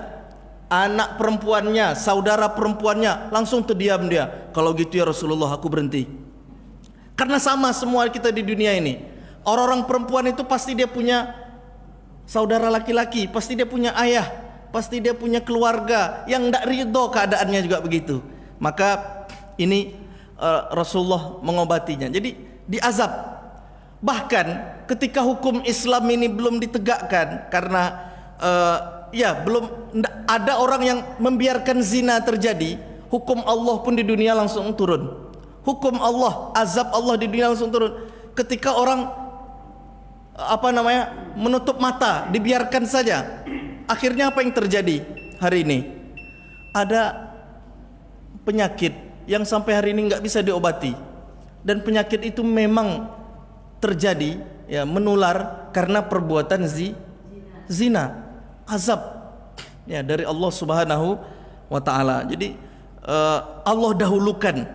Speaker 1: anak perempuannya, saudara perempuannya, langsung terdiam dia. Kalau gitu ya Rasulullah, aku berhenti. Karena sama semua kita di dunia ini. Orang-orang perempuan itu pasti dia punya saudara laki-laki, pasti dia punya ayah, pasti dia punya keluarga yang tidak ridho keadaannya juga begitu. Maka Ini Rasulullah mengobatinya. Jadi diazab. Bahkan ketika hukum Islam ini belum ditegakkan karena belum ada orang yang membiarkan zina terjadi, hukum Allah pun di dunia langsung turun. Hukum Allah, azab Allah di dunia langsung turun. Ketika orang menutup mata, dibiarkan saja. Akhirnya apa yang terjadi hari ini? Ada penyakit yang sampai hari ini nggak bisa diobati, dan penyakit itu memang terjadi, ya, menular karena perbuatan zina. Azab, ya, dari Allah Subhanahu wa taala. Jadi Allah dahulukan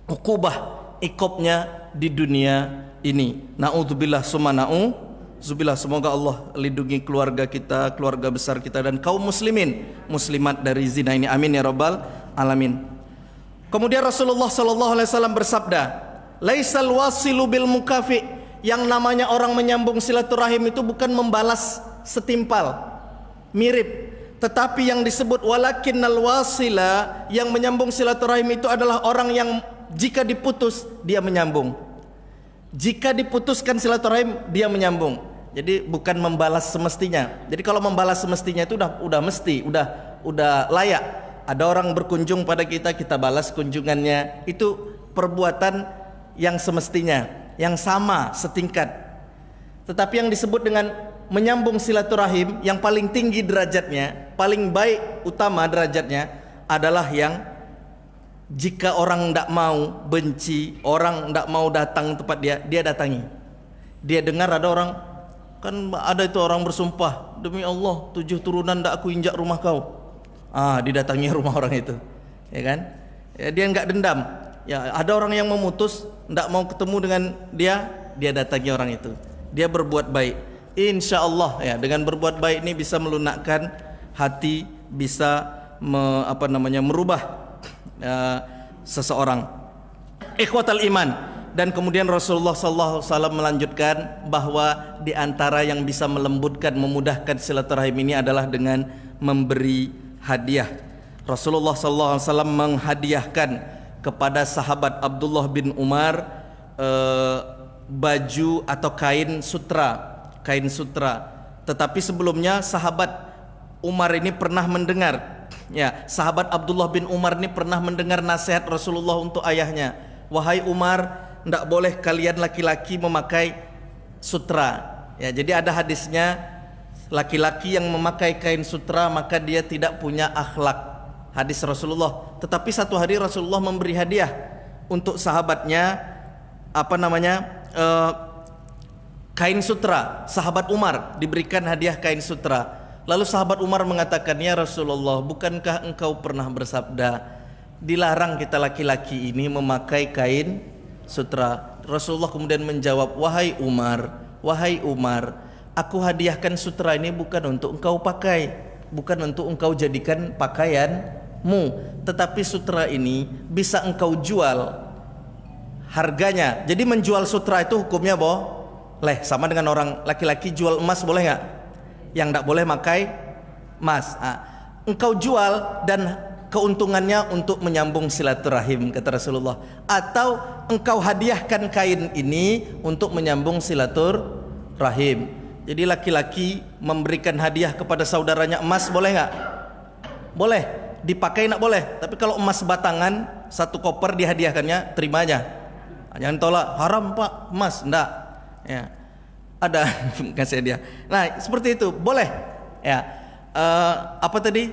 Speaker 1: ukubah iqabnya di dunia ini. Na'udzubillah summa na'udzubillah. Semoga Allah lindungi keluarga kita, keluarga besar kita, dan kaum muslimin muslimat dari zina ini. Amin ya rabbal alamin. Kemudian Rasulullah sallallahu alaihi wasallam bersabda, "Laisal wasilu bil mukafi." Yang namanya orang menyambung silaturahim itu bukan membalas setimpal, mirip, tetapi yang disebut walakinnal wasila, yang menyambung silaturahim itu adalah orang yang jika diputus dia menyambung. Jika diputuskan silaturahim dia menyambung. Jadi bukan membalas semestinya. Jadi kalau membalas semestinya itu udah mesti, udah layak. Ada orang berkunjung pada kita, kita balas kunjungannya. Itu perbuatan yang semestinya, yang sama setingkat. Tetapi yang disebut dengan menyambung silaturahim, yang paling tinggi derajatnya, paling baik utama derajatnya adalah yang jika orang tidak mau, benci, orang tidak mau datang tempat dia datangi. Dia dengar ada orang, kan ada itu orang bersumpah, demi Allah 7 turunan tidak aku injak rumah kau. Didatangi rumah orang itu, ya kan? Ya, dia enggak dendam. Ya, ada orang yang memutus, tidak mau ketemu dengan dia datangi orang itu. Dia berbuat baik. Insya Allah, ya, dengan berbuat baik ini bisa melunakkan hati, bisa merubah seseorang. Ikhwatal iman. Dan kemudian Rasulullah SAW melanjutkan bahwa di antara yang bisa melembutkan, memudahkan silaturahim ini adalah dengan memberi hadiah. Rasulullah SAW menghadiahkan kepada sahabat Abdullah bin Umar baju atau kain sutra. Tetapi sebelumnya sahabat Umar ini pernah mendengar, ya, sahabat Abdullah bin Umar ini pernah mendengar nasihat Rasulullah untuk ayahnya. Wahai Umar, tidak boleh kalian laki-laki memakai sutra. Ya, jadi ada hadisnya, laki-laki yang memakai kain sutra maka dia tidak punya akhlak. Hadis Rasulullah. Tetapi satu hari Rasulullah memberi hadiah untuk sahabatnya, kain sutra. Sahabat Umar diberikan hadiah kain sutra. Lalu sahabat Umar mengatakan, ya Rasulullah, bukankah engkau pernah bersabda dilarang kita laki-laki ini memakai kain sutra? Rasulullah kemudian menjawab, wahai Umar, aku hadiahkan sutra ini bukan untuk engkau pakai, bukan untuk engkau jadikan pakaianmu, tetapi sutra ini bisa engkau jual harganya. Jadi menjual sutra itu hukumnya boleh, sama dengan orang laki-laki jual emas, boleh nggak? Yang tidak boleh pakai emas. Engkau jual dan keuntungannya untuk menyambung silaturahim, kata Rasulullah. Atau engkau hadiahkan kain ini untuk menyambung silaturahim. Jadi laki-laki memberikan hadiah kepada saudaranya emas, boleh nggak? Boleh. Dipakai nggak boleh. Tapi kalau emas batangan 1 koper dihadiahkannya, terima aja. Jangan tolak, haram pak emas, enggak. Ya, ada kasih dia. Nah seperti itu boleh. Ya, apa tadi?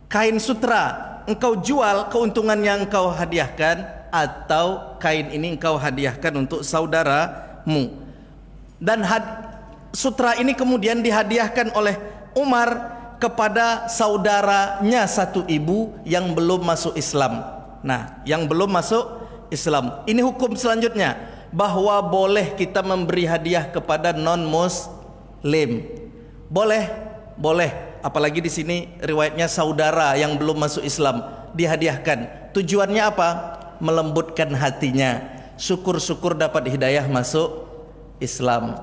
Speaker 1: Kain sutra engkau jual, keuntungan yang engkau hadiahkan, atau kain ini engkau hadiahkan untuk saudaramu. Dan sutra ini kemudian dihadiahkan oleh Umar kepada saudaranya satu ibu yang belum masuk Islam. Nah, yang belum masuk Islam. Ini hukum selanjutnya, bahwa boleh kita memberi hadiah kepada non-muslim. Boleh. Apalagi di sini riwayatnya saudara yang belum masuk Islam dihadiahkan. Tujuannya apa? Melembutkan hatinya. Syukur-syukur dapat hidayah masuk Islam.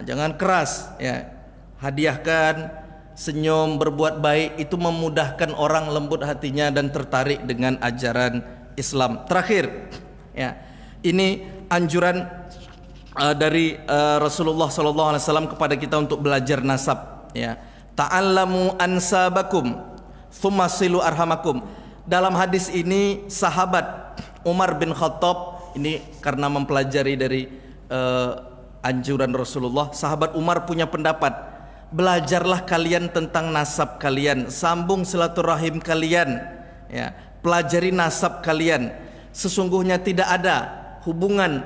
Speaker 1: Jangan keras, ya. Hadiahkan, senyum, berbuat baik, itu memudahkan orang lembut hatinya dan tertarik dengan ajaran Islam. Terakhir, ya, ini anjuran dari Rasulullah SAW kepada kita untuk belajar nasab. Ya, ta'allamu ansabakum, thumma silu arhamakum. Dalam hadis ini sahabat Umar bin Khattab ini karena mempelajari dari anjuran Rasulullah, sahabat Umar punya pendapat, belajarlah kalian tentang nasab kalian, sambung silaturahim kalian, ya, pelajari nasab kalian. Sesungguhnya tidak ada hubungan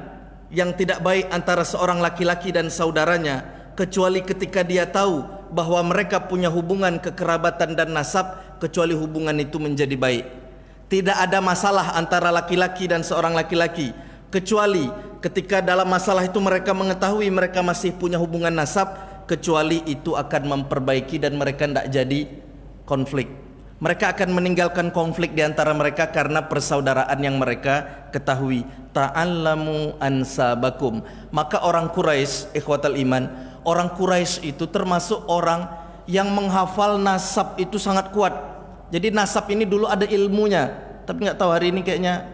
Speaker 1: yang tidak baik antara seorang laki-laki dan saudaranya kecuali ketika dia tahu bahwa mereka punya hubungan kekerabatan dan nasab, kecuali hubungan itu menjadi baik. Tidak ada masalah antara laki-laki dan seorang laki-laki kecuali ketika dalam masalah itu mereka mengetahui mereka masih punya hubungan nasab, kecuali itu akan memperbaiki dan mereka tidak jadi konflik. Mereka akan meninggalkan konflik di antara mereka karena persaudaraan yang mereka ketahui. Ta'allamu ansabakum. Maka orang Quraisy, ikhwatal iman, orang Quraisy itu termasuk orang yang menghafal nasab itu sangat kuat. Jadi nasab ini dulu ada ilmunya, tapi nggak tahu hari ini kayaknya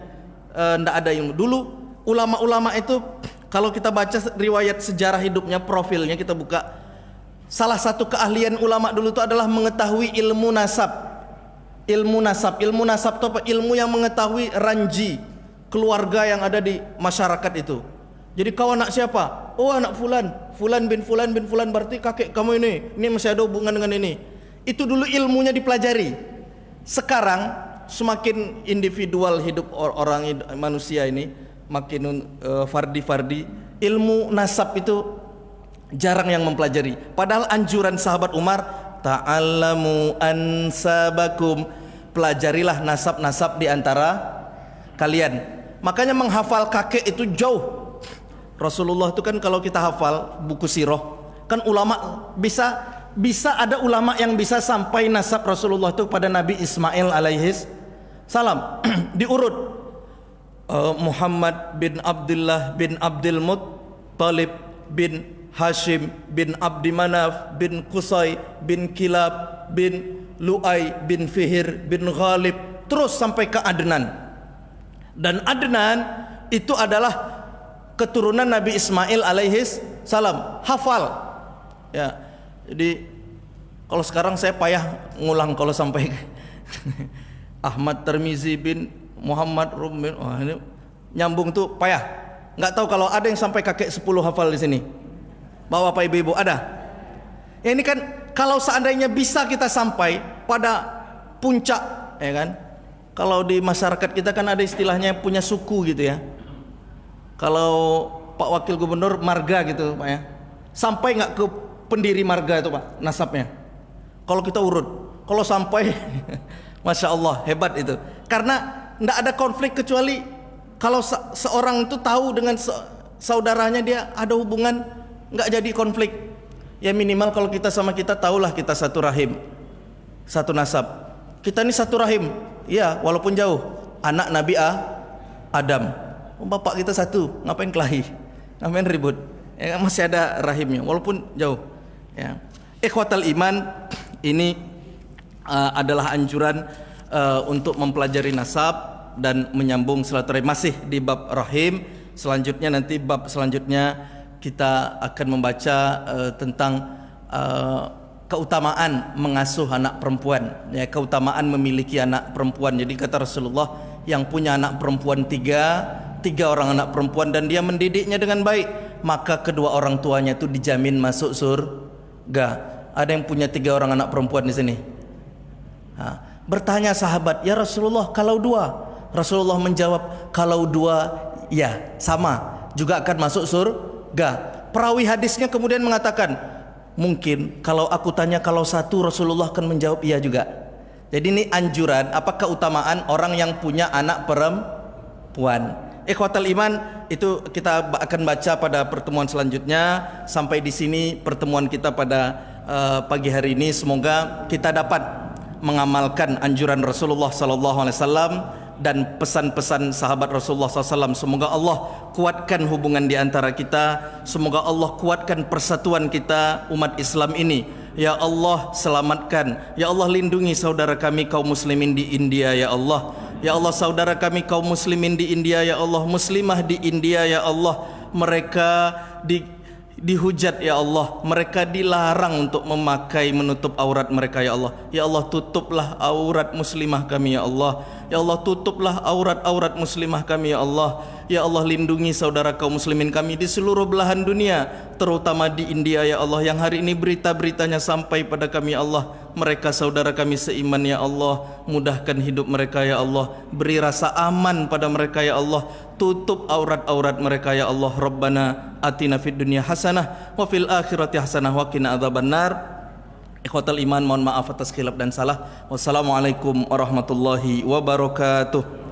Speaker 1: nggak ada ilmu. Dulu ulama-ulama itu kalau kita baca riwayat sejarah hidupnya, profilnya kita buka, salah satu keahlian ulama dulu itu adalah mengetahui ilmu nasab. Ilmu nasab itu apa? Ilmu yang mengetahui ranji keluarga yang ada di masyarakat itu. Jadi kau anak siapa? Oh, anak fulan, fulan bin fulan bin fulan, berarti kakek kamu ini masih ada hubungan dengan ini. Itu dulu ilmunya dipelajari. Sekarang semakin individual hidup orang manusia ini, makin fardi-fardi, ilmu nasab itu jarang yang mempelajari. Padahal anjuran sahabat Umar, ta'allamu ansabakum, pelajarilah nasab-nasab di antara kalian. Makanya menghafal kakek itu jauh. Rasulullah itu kan kalau kita hafal buku sirah, kan ulama bisa ada ulama yang bisa sampai nasab Rasulullah itu pada Nabi Ismail alaihis salam. Diurut Muhammad bin Abdullah bin Abdul Muttalib bin Hashim bin Abdi Manaf bin Qusay bin Kilab bin Lu'ay bin Fihir bin Ghalib, terus sampai ke Adnan. Dan Adnan itu adalah keturunan Nabi Ismail alaihis salam. Hafal, ya. Jadi kalau sekarang saya payah ngulang kalau sampai Ahmad Tirmizi bin Muhammad Rumin, ini nyambung tuh payah. Nggak tahu kalau ada yang sampai kakek 10 hafal di sini. Bapak ibu-ibu ada? Ya, ini kan kalau seandainya bisa kita sampai pada puncak, ya kan? Kalau di masyarakat kita kan ada istilahnya punya suku gitu ya. Kalau Pak Wakil Gubernur marga gitu Pak ya, sampai nggak ke pendiri marga itu Pak nasabnya? Kalau kita urut, kalau sampai Masya Allah hebat itu. Karena nggak ada konflik kecuali kalau seorang itu tahu dengan saudaranya dia ada hubungan, nggak jadi konflik. Ya minimal kalau kita sama kita tahulah kita satu rahim, satu nasab. Kita ini satu rahim, ya walaupun jauh. Anak Nabi Adam, bapak kita satu, ngapain kelahi, ngapain ribut? Ya, masih ada rahimnya walaupun jauh. Ya, ikhwatal iman, ini adalah anjuran untuk mempelajari nasab dan menyambung silaturahim. Masih di bab rahim. Selanjutnya nanti bab selanjutnya kita akan membaca tentang keutamaan mengasuh anak perempuan, ya, keutamaan memiliki anak perempuan. Jadi kata Rasulullah, yang punya anak perempuan tiga orang anak perempuan dan dia mendidiknya dengan baik, maka kedua orang tuanya itu dijamin masuk surga. Ada yang punya 3 orang anak perempuan di sini? Bertanya sahabat, ya Rasulullah kalau 2? Rasulullah menjawab, kalau 2 ya sama juga akan masuk surga. Perawi hadisnya kemudian mengatakan, mungkin kalau aku tanya kalau 1, Rasulullah akan menjawab iya juga. Jadi ini anjuran, apa keutamaan orang yang punya anak perempuan. Ikhwatal iman, itu kita akan baca pada pertemuan selanjutnya. Sampai di sini pertemuan kita pada pagi hari ini. Semoga kita dapat mengamalkan anjuran Rasulullah SAW dan pesan-pesan sahabat Rasulullah SAW. Semoga Allah kuatkan hubungan di antara kita. Semoga Allah kuatkan persatuan kita umat Islam ini. Ya Allah selamatkan, ya Allah lindungi saudara kami kaum muslimin di India, ya Allah. Ya Allah, saudara kami kaum muslimin di India ya Allah, muslimah di India ya Allah, mereka dihujat ya Allah, mereka dilarang untuk memakai menutup aurat mereka ya Allah. Ya Allah, tutuplah aurat muslimah kami ya Allah. Ya Allah, tutuplah aurat-aurat muslimah kami ya Allah. Ya Allah, lindungi saudara kaum muslimin kami di seluruh belahan dunia, terutama di India ya Allah, yang hari ini berita-beritanya sampai pada kami ya Allah. Mereka saudara kami seiman ya Allah, mudahkan hidup mereka ya Allah, beri rasa aman pada mereka ya Allah, tutup aurat-aurat mereka ya Allah. Rabbana atina fid dunya hasanah wa fil akhirati hasanah wa qina adzabannar. Ikhwatal iman, mohon maaf atas khilaf dan salah. Wassalamualaikum warahmatullahi wabarakatuh.